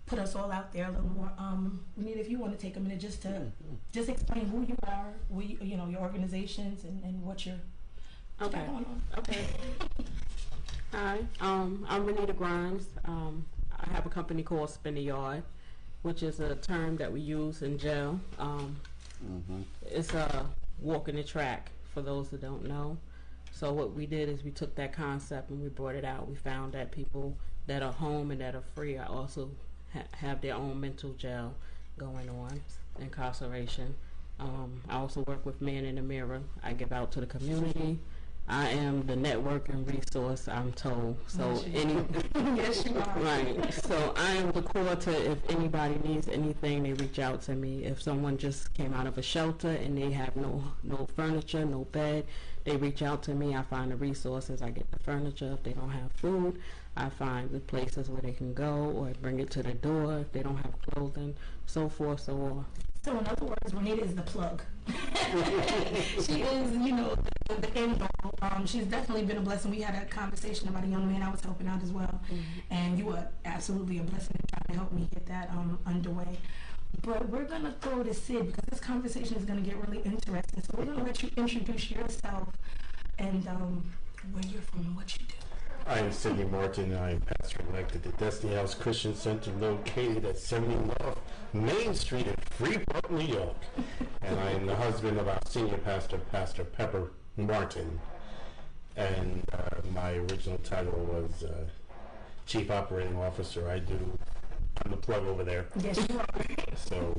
put us all out there a little more. Renita, if you want to take a minute just to just explain who you are, your organizations, and what you're got going on. Okay. Hi, I'm Renita Grimes. I have a company called Spin the Yard, which is a term that we use in jail. It's a walking the track for those that don't know. So what we did is we took that concept and we brought it out. We found that people that are home and that are free are also have their own mental jail going on, incarceration. I also work with Man in the Mirror. I give out to the community. I am the network and resource, I'm told. So Yes, you are. Right. So I am the core to if anybody needs anything, they reach out to me. If someone just came out of a shelter and they have no furniture, no bed, they reach out to me. I find the resources. I get the furniture. If they don't have food, I find the places where they can go or bring it to the door if they don't have clothing, so forth, so on. So in other words, Renita is the plug. She is, the end goal. She's definitely been a blessing. We had a conversation about a young man I was helping out as well, and you were absolutely a blessing in trying to help me get that underway. But we're going to throw to Sid because this conversation is going to get really interesting. So we're going to let you introduce yourself and where you're from and what you do. I am Sidney Martin. I am pastor-elect at the Destiny House Christian Center located at 70 North Main Street in Freeport, New York. And I am the husband of our senior pastor, Pastor Pepper Martin. And my original title was Chief Operating Officer. I'm the plug over there. Yes, you are. So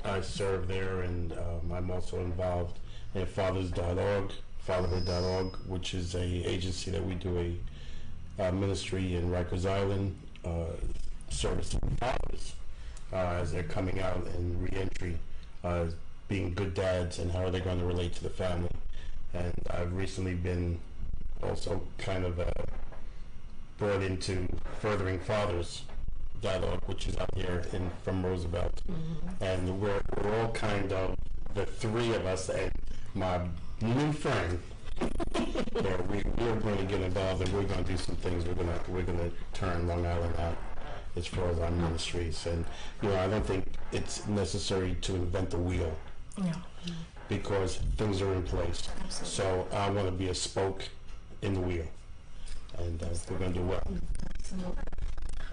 I serve there, and I'm also involved in fathers.org, fatherhood.org, which is a agency that we do a ministry in Rikers Island, servicing fathers as they're coming out in reentry, being good dads, and how are they going to relate to the family. And I've recently been also kind of brought into Furthering Fathers dialogue, which is out here from Roosevelt. And we're all kind of, the three of us and my new friend, we're going to get involved, and we're going to do some things. We're going to turn Long Island out as far as our ministries. And I don't think it's necessary to invent the wheel. No. Because things are in place. Absolutely. So I want to be a spoke in the wheel, and we're going to do well. Absolutely.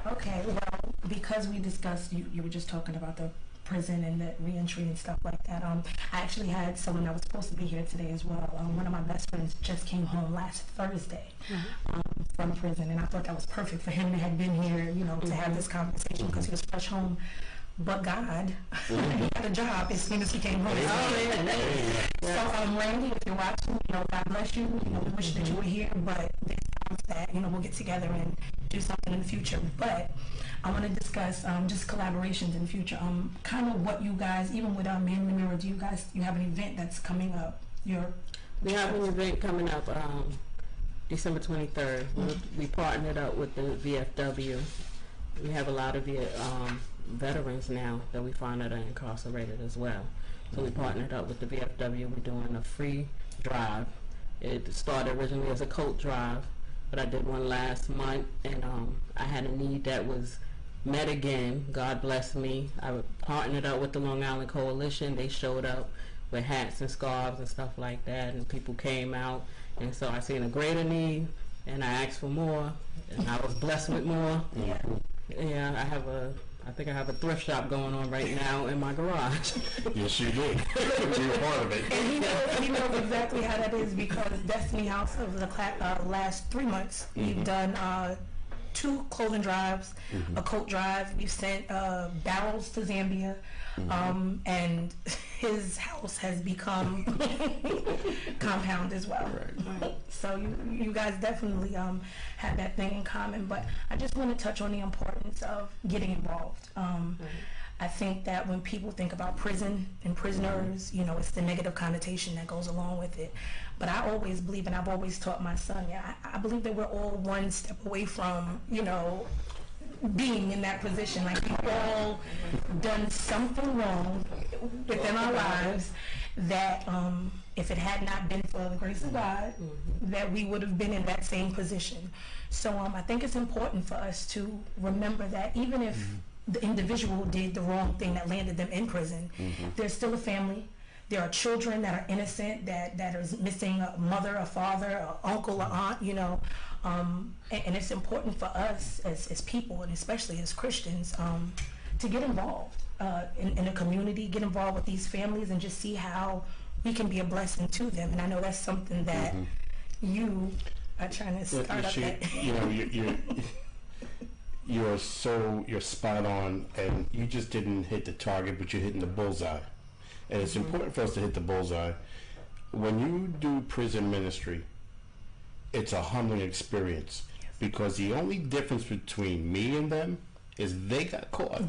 Okay, well, because we discussed, you were just talking about the prison and the reentry and stuff like that. I actually had someone that was supposed to be here today as well. One of my best friends just came home last Thursday from prison, and I thought that was perfect for him to have been here, to have this conversation because he was fresh home. But God, he got a job as soon as he came home. So, Randy, if you're watching, God bless you. We wish that you were here, but there's times that, we'll get together and do something in the future. But I want to discuss just collaborations in the future. Kind of what you guys, even with Man in the Mirror, do you have an event that's coming up? We have an event coming up December 23rd. We partnered up with the VFW. We have a lot of veterans now that we find that are incarcerated as well. So we partnered up with the VFW. We're doing a free drive. It started originally as a coat drive, but I did one last month, and I had a need that was met again. God bless me. I partnered up with the Long Island Coalition. They showed up with hats and scarves and stuff like that, and people came out, and so I seen a greater need, and I asked for more, and I was blessed with more. Yeah, I think I have a thrift shop going on right now in my garage. Yes, you did. You're part of it. And he knows exactly how that is because Destiny House over the last 3 months, we've done 2 clothing drives, a coat drive. We've sent barrels to Zambia, and his house has become compound as well. Right. So you guys definitely have that thing in common. But I just want to touch on the importance of getting involved. I think that when people think about prison and prisoners, it's the negative connotation that goes along with it. But I always believe, and I've always taught my son, I believe that we're all one step away from, being in that position. Like, we've all done something wrong within our lives, that if it had not been for the grace of God, that we would have been in that same position. So I think it's important for us to remember that even if the individual did the wrong thing that landed them in prison, there's still a family. There are children that are innocent, that are missing a mother, a father, an uncle, an aunt, you know. And it's important for us as people, and especially as Christians, to get involved in the community, get involved with these families, and just see how we can be a blessing to them. And I know that's something that you are trying to start up that. You know, you're spot on, and you just didn't hit the target, but you're hitting the bullseye. And it's important for us to hit the bullseye. When you do prison ministry, it's a humbling experience, because the only difference between me and them is they got caught.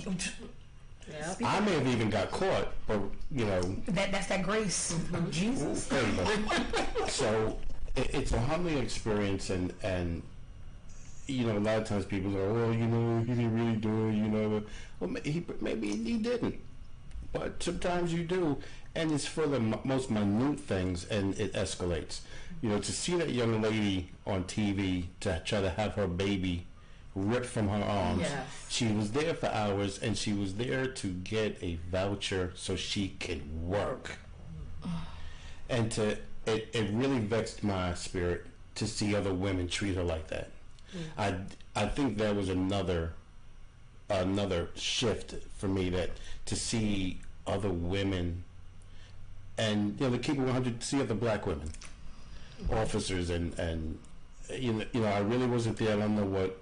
I may have even got caught, but you know, that's that grace of Jesus. So it's a humbling experience, and you know, a lot of times people go, "Oh, you know, he didn't really do it." You know, well, maybe he didn't, but sometimes you do, and it's for the most minute things, and it escalates. You know, to see that young lady on TV to try to have her baby ripped from her arms. Yes. She was there for hours, and she was there to get a voucher so she could work. And it really vexed my spirit to see other women treat her like that. I think that was another shift for me, that to see other women, and you know, to keep it 100, to see other black women officers, and you know, I really wasn't there. I don't know what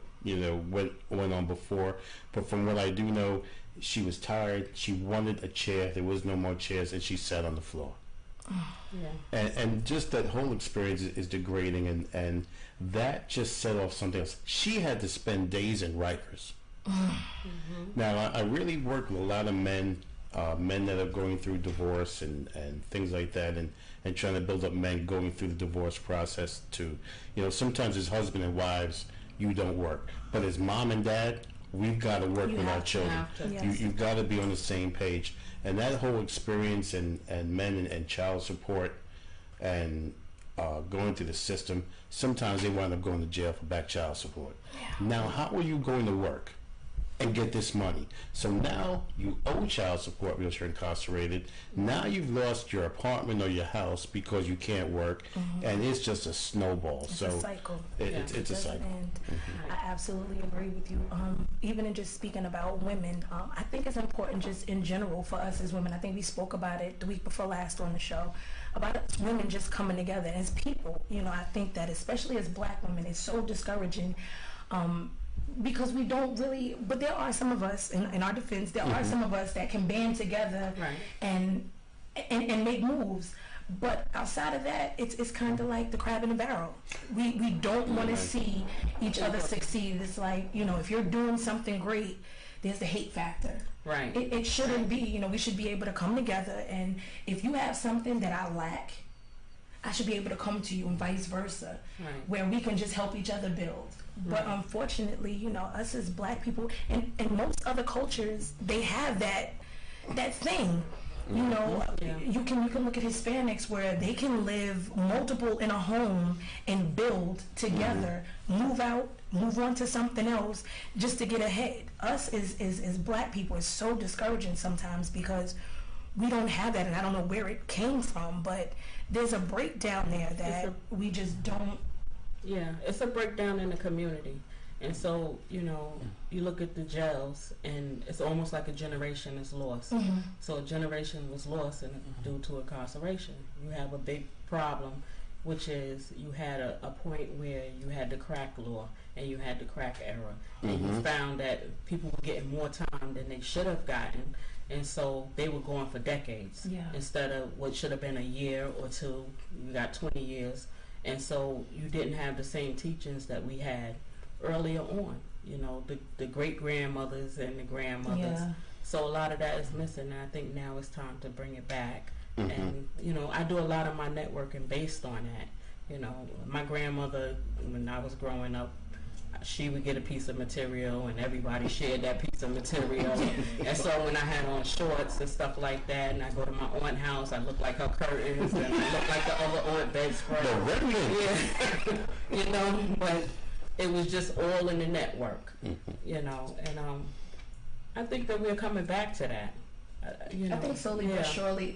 went on before, but from what I do know, she was tired. She wanted a chair. There was no more chairs, and she sat on the floor. And just that whole experience is degrading, and that just set off something else. She had to spend days in Rikers. Now, I really work with a lot of men that are going through divorce and things like that, and trying to build up men going through the divorce process to, you know, sometimes as husband and wives, you don't work, but as mom and dad, we've got to work with our children. You've got to be on the same page, and that whole experience, and men and child support, and going through the system, sometimes they wind up going to jail for back child support. Now, how are you going to work and get this money? So now you owe child support because you're incarcerated. Now you've lost your apartment or your house because you can't work, and it's just a snowball. It's a cycle. It's a cycle. I absolutely agree with you. Even in just speaking about women, I think it's important just in general for us as women. I think we spoke about it the week before last on the show, about us women just coming together as people. You know, I think that especially as black women, it's so discouraging. Because we don't really, but there are some of us, in our defense, there are some of us that can band together and make moves. But outside of that, it's kind of like the crab in the barrel. We don't want to see each other succeed. It's like, you know, if you're doing something great, there's the hate factor. It shouldn't be. You know, we should be able to come together, and if you have something that I lack, I should be able to come to you, and vice versa, where we can just help each other build. But unfortunately, you know, us as black people, and most other cultures, they have that thing. You know, you can look at Hispanics where they can live multiple in a home and build together, move out, move on to something else just to get ahead. Us as black people is so discouraging sometimes because we don't have that, and I don't know where it came from, but there's a breakdown there that we just don't. Yeah, it's a breakdown in the community. And so, you know, you look at the jails, and it's almost like a generation is lost. So a generation was lost due to incarceration. You have a big problem, which is you had a point where you had the crack law and you had the crack era. And you found that people were getting more time than they should have gotten. And so they were going for decades instead of what should have been a year or two. You got 20 years. And so you didn't have the same teachings that we had earlier on, you know, the great-grandmothers and the grandmothers. So a lot of that is missing, and I think now it's time to bring it back. And, you know, I do a lot of my networking based on that. You know, my grandmother, when I was growing up, she would get a piece of material and everybody shared that piece of material. And so when I had on shorts and stuff like that, and I go to my aunt's house, I look like her curtains and I look like the other aunt bedspread. Yeah. But it was just all in the network, and I think that we're coming back to that. I think slowly but surely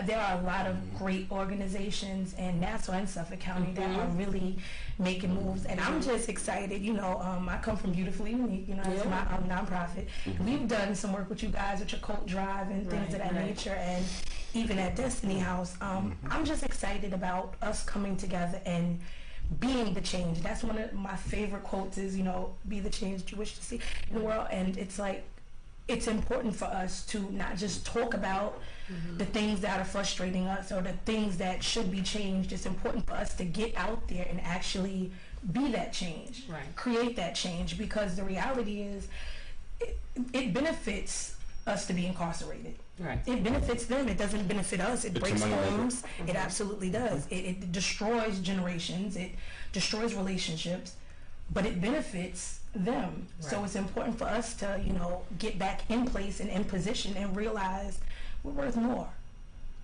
there are a lot of great organizations in Nassau and Suffolk County that are really making moves, and I'm just excited. I come from Beautifully Unique. It's my nonprofit. We've done some work with you guys with your coat drive and things of that nature, and even at Destiny House. I'm just excited about us coming together and being the change. That's one of my favorite quotes is, be the change you wish to see in the world. And it's like, it's important for us to not just talk about the things that are frustrating us or the things that should be changed. It's important for us to get out there and actually be that change, create that change, because the reality is it benefits us to be incarcerated. It benefits them. It doesn't benefit us. It breaks homes. It absolutely does. It destroys generations. It destroys relationships, but it benefits them. So it's important for us to, get back in place and in position and realize we're worth more.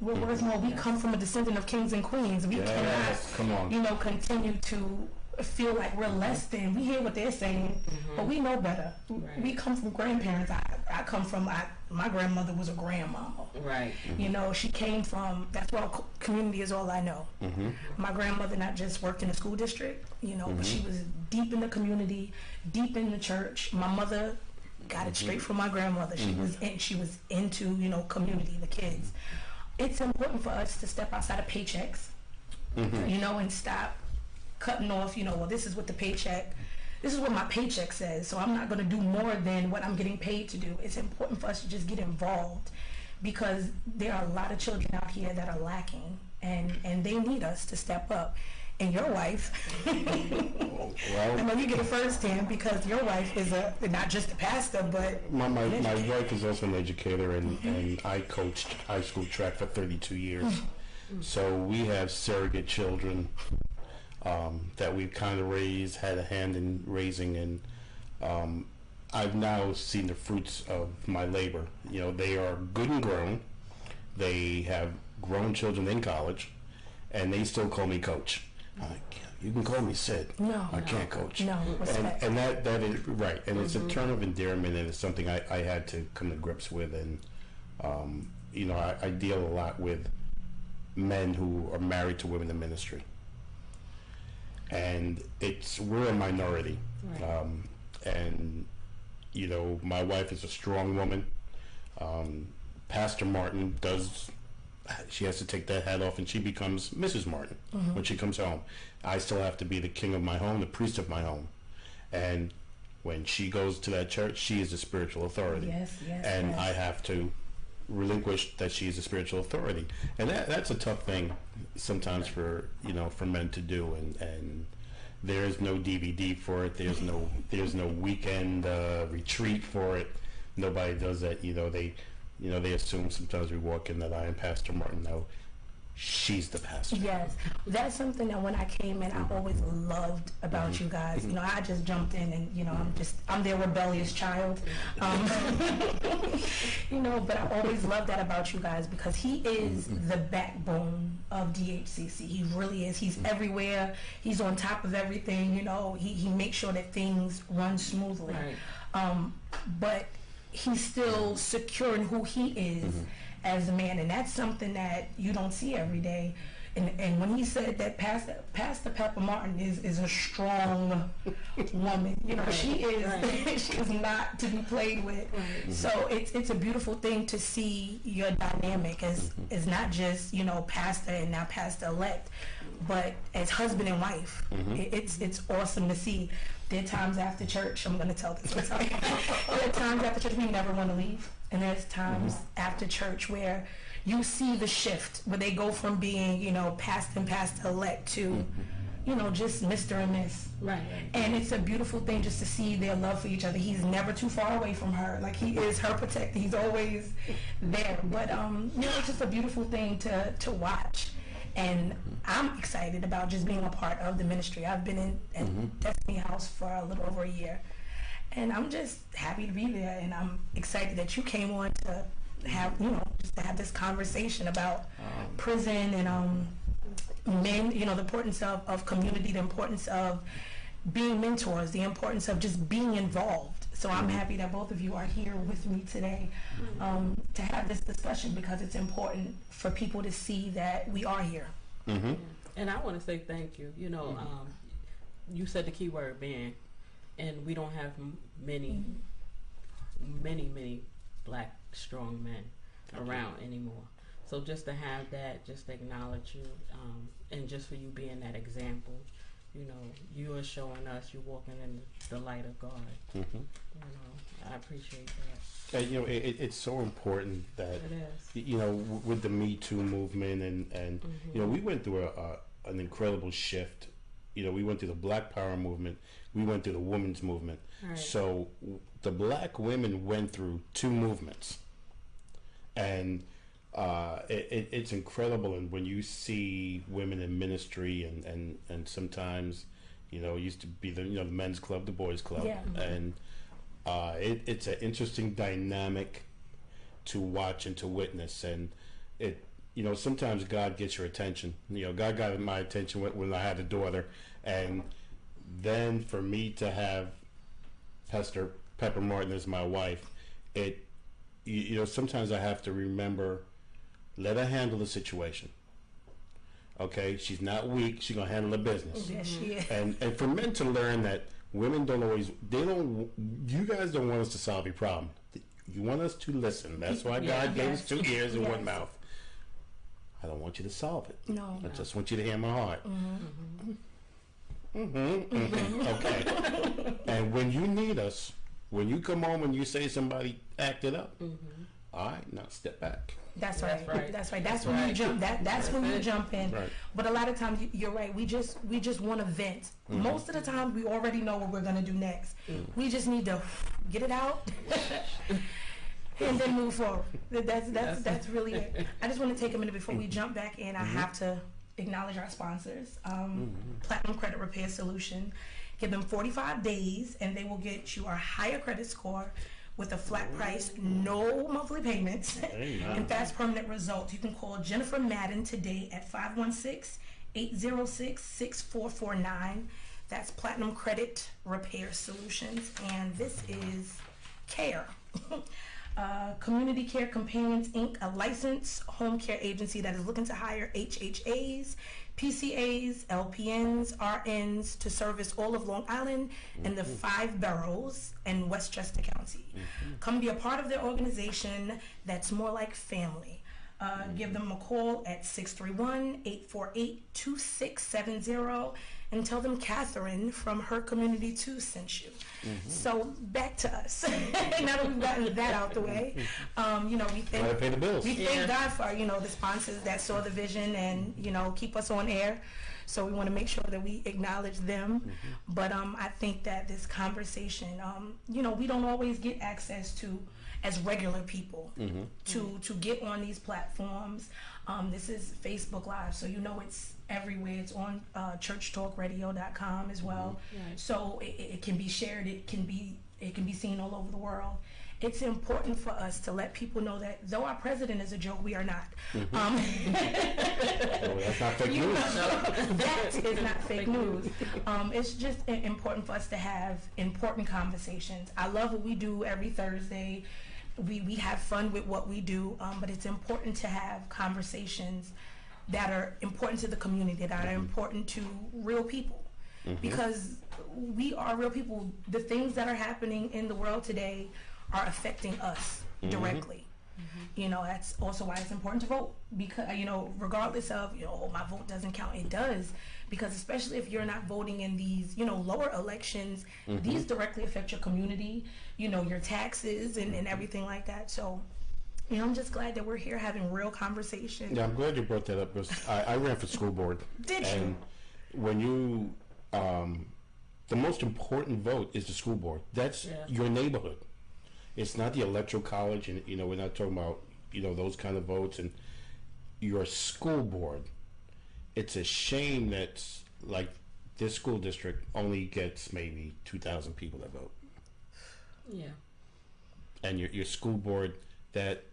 We're worth more. We come from a descendant of kings and queens. We cannot, continue to feel like we're less than. We hear what they're saying, but we know better. We come from grandparents. I come from, my grandmother was a grandmama. She came from, that's why community is all I know. My grandmother not just worked in the school district, but she was deep in the community, deep in the church. My mother got it straight from my grandmother. She was into, community, the kids. It's important for us to step outside of paychecks, and stop cutting off, this is what this is what my paycheck says, so I'm not going to do more than what I'm getting paid to do. It's important for us to just get involved, because there are a lot of children out here that are lacking, and they need us to step up. And your wife, I know you get it firsthand, because your wife is not just a pastor, but my wife is also an educator, and I coached high school track for 32 years. So we have surrogate children that we've kind of had a hand in raising, and I've now seen the fruits of my labor. They are good and grown. They have grown children in college, and they still call me coach. I'm like, you can call me Sid. No, I can't coach. No, respect. And that is right, and it's a term of endearment, and it's something I had to come to grips with. And I deal a lot with men who are married to women in ministry. And we're a minority, and my wife is a strong woman. Pastor Martin she has to take that hat off, and she becomes Mrs. Martin when she comes home. I still have to be the king of my home, the priest of my home, and when she goes to that church, she is the spiritual authority. And I have to relinquish that she is a spiritual authority, and that's a tough thing sometimes for men to do, and there's no DVD for it. There's no weekend retreat for it. Nobody does that. They assume sometimes we walk in that I am Pastor Martin. No, she's the pastor. Yes, that's something that when I came in, I always loved about you guys. I just jumped in, and I'm their rebellious child. But I always loved that about you guys, because he is the backbone of DHCC. He really is. He's everywhere. He's on top of everything. He makes sure that things run smoothly. But he's still secure in who he is as a man, and that's something that you don't see every day. And when he said that Pastor Pepper Martin is a strong woman, she is she is not to be played with. So it's a beautiful thing to see your dynamic as not just pastor and now pastor elect, but as husband and wife. It's awesome to see. There are times after church, I'm going to tell this. There are times after church we never want to leave, and there's times after church where you see the shift, where they go from being, pastor and pastor elect to, just Mr. and Miss. And it's a beautiful thing just to see their love for each other. He's never too far away from her. Like, he is her protector. He's always there. But, it's just a beautiful thing to watch. And I'm excited about just being a part of the ministry. I've been in at Destiny House for a little over a year, and I'm just happy to be there, and I'm excited that you came on to have, just to have this conversation about prison and men, the importance of community, the importance of being mentors, the importance of just being involved. So I'm happy that both of you are here with me today to have this discussion, because it's important for people to see that we are here. And I want to say thank you. You said the key word, man, and we don't have many black strong men around anymore. So just to have that, just to acknowledge you, and just for you being that example, you are showing us you're walking in the light of God. I appreciate that. And, it's so important that, it is. with the Me Too movement and we went through an incredible shift. We went through the Black Power movement. We went through the women's movement. Right. So the black women went through two movements. And it's incredible. And when you see women in ministry and sometimes, it used to be the men's club, the boys club. Yeah. And it's an interesting dynamic to watch and to witness. And sometimes God gets your attention. God got my attention when I had a daughter. And then for me to have Pastor Pepper Martin as my wife, sometimes I have to remember, let her handle the situation. Okay, she's not weak. She's gonna handle the business. Yes, she is. And for men to learn that women don't always. You guys don't want us to solve your problem. You want us to listen. That's why God gave us 2 ears and 1 mouth. I don't want you to solve it. No. I just want you to hear my heart. Okay. And when you need us, when you come home and you say somebody acted up, all right, now step back. That's right. That's when you jump. That's when you jump in. Right. But a lot of times, you're right. We just want to vent. Most of the time, we already know what we're gonna do next. We just need to get it out and then move forward. That's really it. I just want to take a minute before we jump back in. I have to acknowledge our sponsors, Platinum Credit Repair Solution. Give them 45 days, and they will get you a higher credit score with a flat price, no monthly payments, and fast permanent results. You can call Jennifer Madden today at 516-806-6449. That's Platinum Credit Repair Solutions, and this is CARE. Community Care Companions, Inc., a licensed home care agency that is looking to hire HHAs, PCAs, LPNs, RNs to service all of Long Island and the 5 boroughs in Westchester County. Come be a part of their organization that's more like family. Give them a call at 631-848-2670 and tell them Catherine from Her-Community2 sent you. So back to us. Now that we've gotten that out the way, we Gotta pay the bills. We thank God for the sponsors that saw the vision and keep us on air. So we want to make sure that we acknowledge them. But I think that this conversation, we don't always get access to as regular people to get on these platforms. This is Facebook Live, so it's everywhere. It's on churchtalkradio.com as well. So it can be shared. It can be seen all over the world. It's important for us to let people know that though our president is a joke, we are not. That's not fake news. That is not fake news. It's just important for us to have important conversations. I love what we do every Thursday. We have fun with what we do, but it's important to have conversations that are important to the community, that are important to real people, because we are real people. The things that are happening in the world today are affecting us directly. That's also why it's important to vote, because regardless of my vote doesn't count, it does, because especially if you're not voting in these lower elections, these directly affect your community, your taxes and everything like that. So I'm just glad that we're here having real conversation. Yeah, I'm glad you brought that up, because I ran for school board. Did you? And when you the most important vote is the school board. That's your neighborhood. It's not the electoral college, and we're not talking about those kind of votes. And your school board it's a shame that like this school district only gets maybe 2,000 people that vote. Yeah. And your school board, that,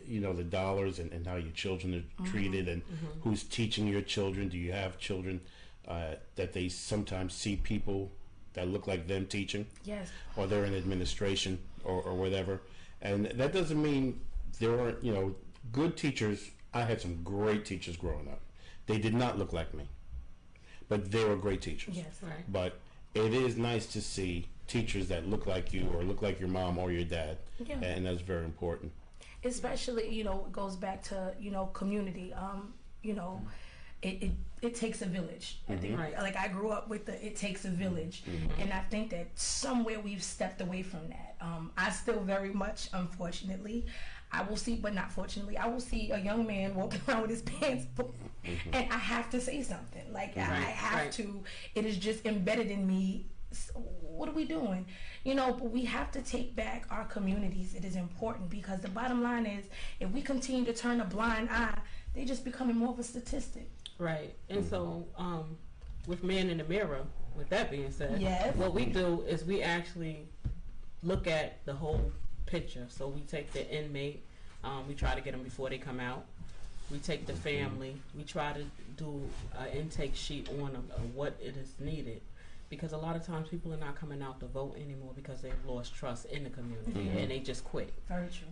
you know, the dollars and how your children are treated, and who's teaching your children. Do you have children that they sometimes see people that look like them teaching? Yes. Or they're in administration or whatever. And that doesn't mean there aren't, you know, good teachers. I had some great teachers growing up. They did not look like me, but they were great teachers. Yes. Right. But it is nice to see teachers that look like you or look like your mom or your dad. Yeah. And that's very important. Especially, you know, it goes back to, you know, community. You know, it takes a village. I think, Right. like I grew up with it takes a village, and I think that somewhere we've stepped away from that. I still very much, unfortunately, I will see, but not fortunately, I will see a young man walking around with his pants pulled, and I have to say something. Like I have to. It is just embedded in me. So what are we doing? You know, but we have to take back our communities. It is important, because the bottom line is, if we continue to turn a blind eye, they're just becoming more of a statistic. Right. And so, with Man in the Mirror, with that being said, Yes. what we do is we actually look at the whole picture. So we take the inmate, we try to get them before they come out. We take the family, we try to do an intake sheet on them of what it is needed. Because a lot of times people are not coming out to vote anymore because they've lost trust in the community and they just quit. Very true.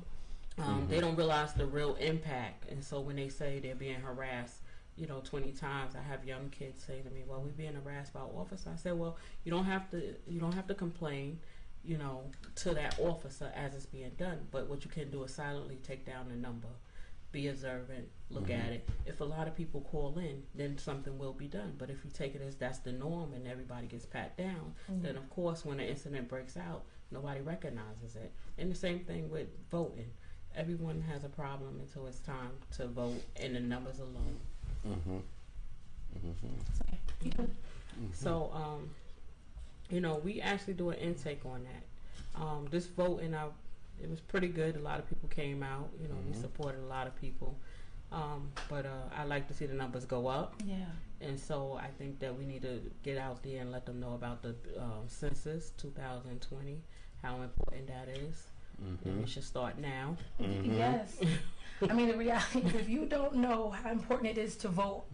They don't realize the real impact, and so when they say they're being harassed, you know, 20 times, I have young kids say to me, "Well, we're being harassed by an officer." I said, "Well, you don't have to complain, you know, to that officer as it's being done. But what you can do is silently take down the number, be observant, look at it. If a lot of people call in, then something will be done. But if you take it as that's the norm and everybody gets pat down, then of course when an incident breaks out, nobody recognizes it. And the same thing with voting. Everyone has a problem until it's time to vote, and the numbers are low. So, you know, we actually do an intake on that. This voting, it was pretty good. A lot of people came out. You know, we supported a lot of people. But I like to see the numbers go up. Yeah. And so I think that we need to get out there and let them know about the census 2020, how important that is. And we should start now. Yes. I mean, the reality, if you don't know how important it is to vote,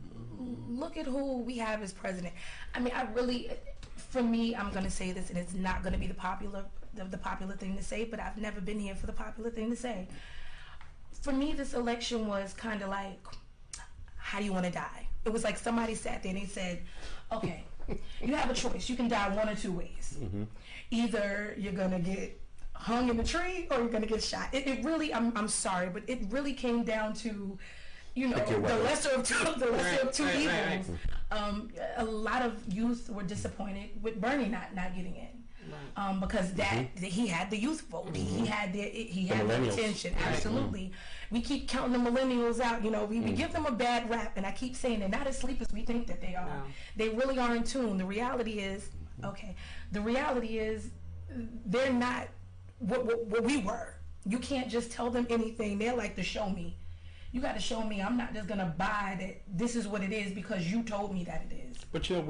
look at who we have as president. I mean, I really, for me, I'm going to say this, and it's not going to be the popular thing to say, but I've never been here for the popular thing to say. For me, this election was kind of like, how do you want to die? It was like somebody sat there and they said, okay, you have a choice. You can die one or two ways. Either you're going to get hung in the tree or you're going to get shot. It really, I'm sorry, but it really came down to, you know, the lesser of two evils. A lot of youth were disappointed with Bernie not getting in. Because he had the youth vote, he had the attention. Absolutely, we keep counting the millennials out. You know, we give them a bad rap, and I keep saying they're not as sleep as we think that they are. No. They really are in tune. The reality is, they're not what we were. You can't just tell them anything. They're like, to show me. You got to show me. I'm not just gonna buy that this is what it is because you told me that it is. But you know,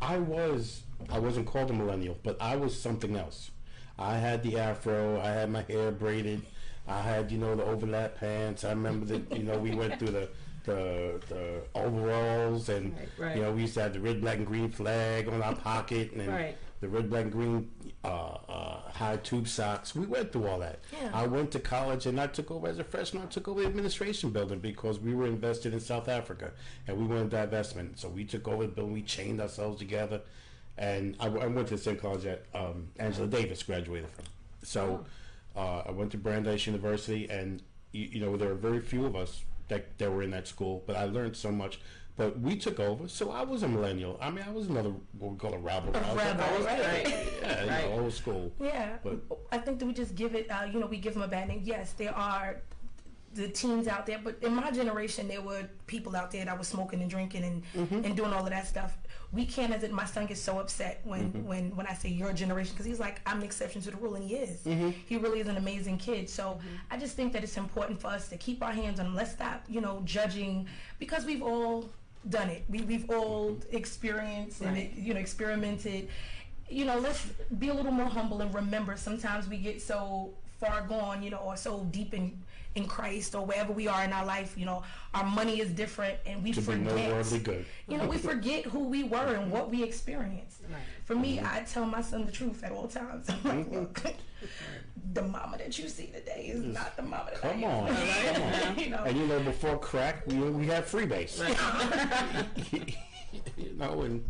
I wasn't called a millennial, but I was something else. I had the afro. I had my hair braided. I had, you know, the overlap pants. I remember that, you know, we went through the overalls, and you know, we used to have the red, black, and green flag on our pocket, and the red, black, and green high tube socks. We went through all that. Yeah. I went to college, and I took over as a freshman. I took over the administration building because we were invested in South Africa, and we wanted divestment. So we took over the building. We chained ourselves together, and I went to the same college that Angela Davis graduated from. So I went to Brandeis University, and you know, there were very few of us that were in that school, but I learned so much. But we took over, so I was a millennial. I mean, I was another, what we call a rabble. Yeah, you know, old school. Yeah, but I think that we just give it, you know, we give them a bad name. Yes, there are the teens out there, but in my generation, there were people out there that were smoking and drinking and doing all of that stuff. We can't, as my son gets so upset when I say your generation, because he's like, I'm the exception to the rule, and he is. He really is an amazing kid. So I just think that it's important for us to keep our hands on him. Let's stop, judging, because we've all done it. We've all experienced and experimented. Let's be a little more humble and remember sometimes we get so far gone, or so deep in Christ or wherever we are in our life, our money is different and we forget. No worldly good. We forget who we were and what we experienced. Right. For me, I tell my son the truth at all times. I'm like, look, the mama that you see today is not the mama that Come on. And before crack, we had freebase. Right. And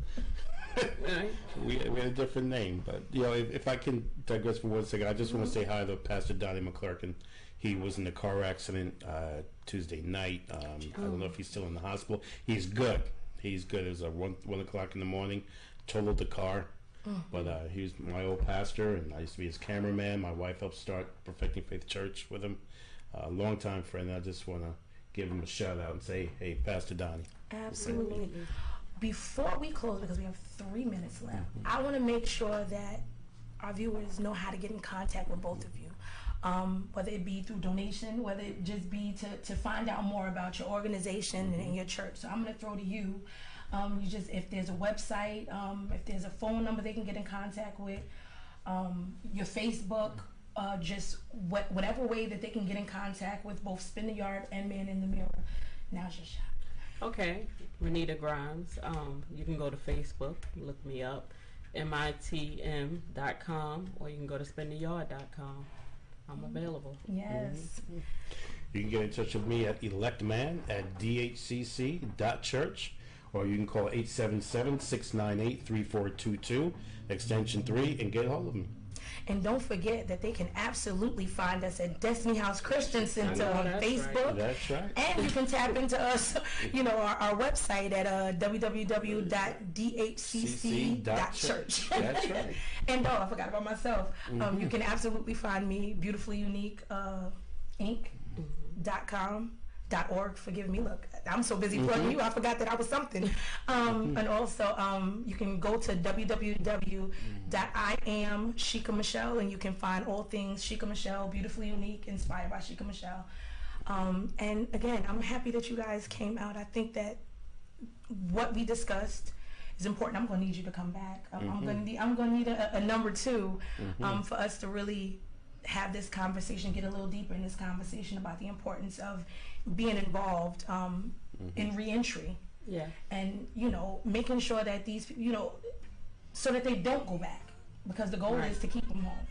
we had a different name, but if I can digress for 1 second, I just want to say hi to Pastor Donnie McClurkin. He was in a car accident Tuesday night. I don't know if he's still in the hospital. He's good. It was 1 o'clock in the morning. Totaled the car, but he was my old pastor, and I used to be his cameraman. My wife helped start Perfecting Faith Church with him. Longtime friend. I just want to give him a shout out and say, hey, Pastor Donnie. Absolutely. Before we close, because we have 3 minutes left, I want to make sure that our viewers know how to get in contact with both of you, whether it be through donation, whether it just be to find out more about your organization and your church. So I'm going to throw to you. If there's a website, if there's a phone number they can get in contact with, your Facebook, just whatever way that they can get in contact with both Spin the Yard and Man in the Mirror. Now's your shot. Okay, Renita Grimes. You can go to Facebook, look me up, mitm.com, or you can go to spintheyard.com. I'm available. Yes. You can get in touch with me at electman@dhcc.church, or you can call 877-698-3422, extension 3, and get a hold of me. And don't forget that they can absolutely find us at Destiny House Christian Center on Facebook. Right. That's right. And you can tap into us, our website at www.dhcc.church. That's right. And I forgot about myself. You can absolutely find me, Beautifully Unique Inc.com.org. Forgive me. Look, I'm so busy plugging you, I forgot that I was something. And also, you can go to www.IamShikaMichelle, and you can find all things Shika Michelle, Beautifully Unique, inspired by Shika Michelle. And again, I'm happy that you guys came out. I think that what we discussed is important. I'm going to need you to come back. I'm going to need a number 2 for us to really have this conversation, get a little deeper in this conversation about the importance of being involved in reentry. Yeah. And, making sure that these, so that they don't go back, because the goal is to keep them home.